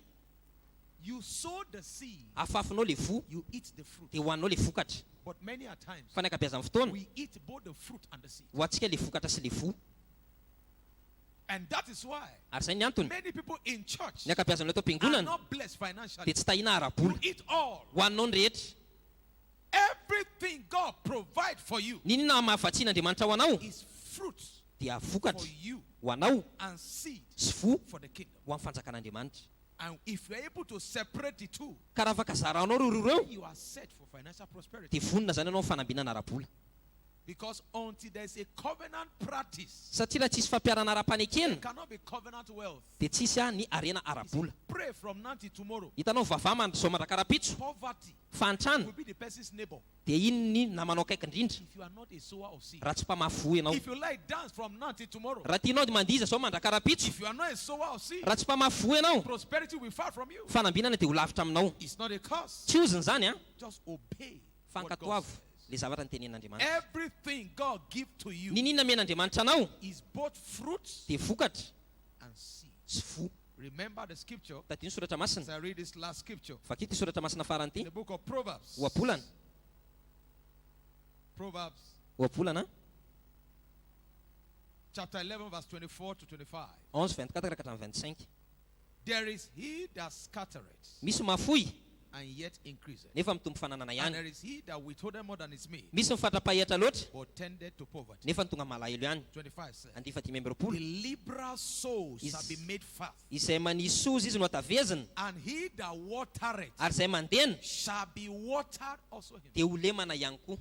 You sow the seed, Afafinao le vo you eat the fruit. dia hoaninao le vokatra. But many a times, Fa ny ankabeazan'ny fotoana, we eat both the fruit and the seed. hoantsika le vokatra sy le vo. And that is why Ary zay ny antony, many people in church ny ankabeazan'ilay tao are am-piangonana not blessed financially. dia tsy tahina You arabola. eat all. Hoaninao ny rehetra. Everything God provides for you Ninona mahavatsian'Andriamanitra ho anao is fruit dia for vokatra you ho anao and seed sy vo for the kingdom. ho amin'ny fanjakan'Andriamanitra. And if you're able to separate the two, Ka raha afaka zaranao reo you are set for financial prosperity. dia vonona zany ianao amin'ny fanambinana arabola. Because until there's a covenant practice, Satria raha tsisy fampiarana ara-panekena it cannot be covenant wealth. dia tsisy a ny arena arabola. Pray from now till tomorrow. Hitanao vavah zao mandrakara-pitso Poverty fantrana will be the person's neighbor dia iny ny namanao akaiky indrindra if you are not a sower of seed. raha tsy mpamafo ianao. If you like dance from now till tomorrow, Raha tianao dia mandiza zao mandrakara-pitso if you are not a sower of seed, raha tsy mpamafo ianao, prosperity will far from you. fanambinana dia ho lavitra aminao. It's not a curse. Tsy oziny zany a, Just obey what God fankatoavo. says. le zavatra ny tenenin'Andriamanitra. Everything God gives to you Ny ninona men'Andriamanitra anao is both fruits dia vokatra and seed. sy vo. Remember the scripture. Taty ny soratra masina. As I read this last scripture. Fakity soratra masina farany In ity. the book of Proverbs. Oapolana. Proverbs Oapolana chapter 11 verse 24 to 25. 11:24 ka hatramin'ny 25. There is he that scattereth Misy mafoy and yet increaseth. nefa mitombo fananana And ihany. there is he that withholdeth more than is made, Misy mifatrapahitra loatra but tendeth to poverty. nefa ny tonga malahelo ihany. 25 says, Andy 25. the liberal soul shall be made fat, Izay manisy sozy izy no atavezina and he that watereth ary izay mandena shall be watered also him. dia ho lemana ihany koa.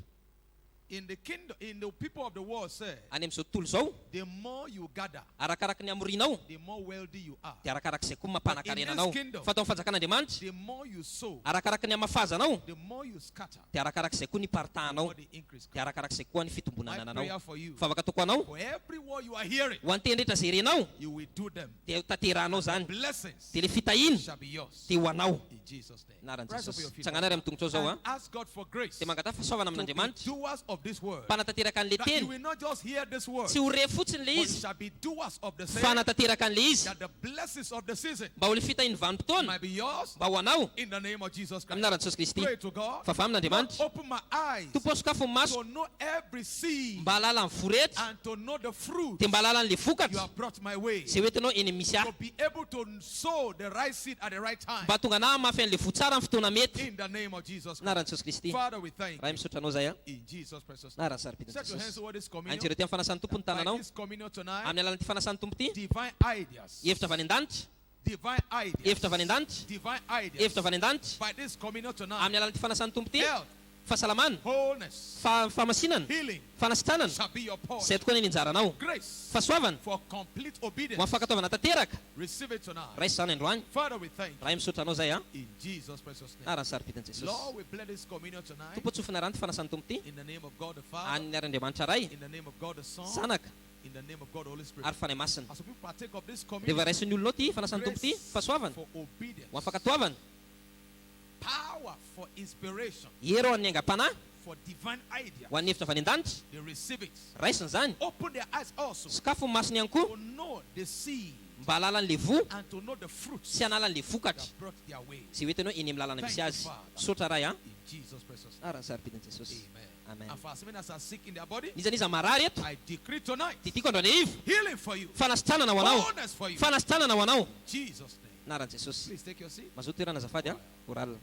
In the kingdom, in the people of the world say, Any amin'izao tontolo izao the more you gather, arakaraka ny amorinao the more wealthy you are. dia arakarak'izay koa mampanakarena kingdom, fa tao amin'ny fanjakan'Andriamanitra The more you sow, arakaraka ny amafazanao the more you scatter, dia arakarak'izay koa ny the partahanao more the increase dia comes. arakarak'izay koa ny My fitombonana prayer anao. for you, Fa afaka toko anao for every word you are hearing, ho anteny rehetra zay renao you will do them. dia taterahanao zany Blessings dia le fitahiny shall be yours. dia ho anao. In Jesus' name. Anaran'i Rise up for Jesosy. your feet. Tsangana ary amin'ny tongotrao zao And ask God for grace dia mangata fahasoavana to be amin'Andriamanitra doers of this word. fanatateraka an'le That you teny will not just hear this word, tsy ho re fotsiny le but you izy shall be doers of the fa same. natateraka an'le izy That the blessings of the season mba ho le fitahiny vanim-potoana might be yours mba ho anao in the name of Jesus Christ. amin'anaran'i Jesosy Kristy. Pray to God. Fa fa Lord, amin'Andriamanitra open my eyes tompo sokafo ny maso to know every seed mba halala ny voretra and to know the fruit dia mba halala n'le you vokatra have brought my way. zay hoentinao eny misy To ahy be able to sow the right seed at the right time. mba tonga na mafy an'le votsara amin'ny fotoana mety In the name of Jesus Christ. anaran'i Jesosy Kristy. Father, we thank raha you. misaotra anao zay a In Jesus' precious name. narany saripidin'i Set your hands Jesosy. over this communion. anjero ty amin'ny fanasan'ny tompo ny By tananao this communion tonight, amin'ny alalan'ity fanasan'ny tompo ity divine ideas. hevitra avy any an-danitra Divine ideas. hevitra avy any an-danitra Divine ideas. hevitra avy any an-danitra By this communion tonight, amin'ny alalan'ity fanasan'ny tompo ity health, fahasalamana wholeness, fahamasinana healing fanasitranana shall be your portion. zay tokoa ny anjaranao Grace fahasoavana for complete ho obedience. amin'ny fankataovana tanteraka Receive it tonight. raisy zany androany. Father, we thank you. raha misaotra anao zay a In Jesus' precious name. narany saripidin'i Jesosy. Lord, we bless this communion tonight. tompo tsofina rany ty fanasan'ny tompo ity In the name of God the Father. any ary-andriamanitra ray In the name of God the Son. zanaka In the name of God the Holy Spirit. ary fanahy masina. As we partake of this Rehefa communion, raisin'ny olonao ty fanasan'ny tompo ity grace fahasoavana for obedience. ho amin'ny fankatoavana Power for inspiration. ero amin'ny aingam-panahy For divine idea. ho an'ny hevitra avy any an-danitra They receive it. raisiny zany Open their eyes also sakafo ny masony ihany koa to know the seed mba halala an'le vo and to know the fruits sy hanala an'le vokatra that brought their way. zay hoentinao eny amin'ny lalana misy azy. Sotra ray a In Jesus' precious name. arany saripidin'i Jesosy. Amen. Amen. And for as many as are sick in their body, nizaniza marary eto I decree tonight titiko andro ane ivy healing for you, fanasitranana ho anao wholeness for you. fanasitranana ho anao Jesus' name. narany Jesosy. Please take your seat. mazoto toerana azafady a oralina.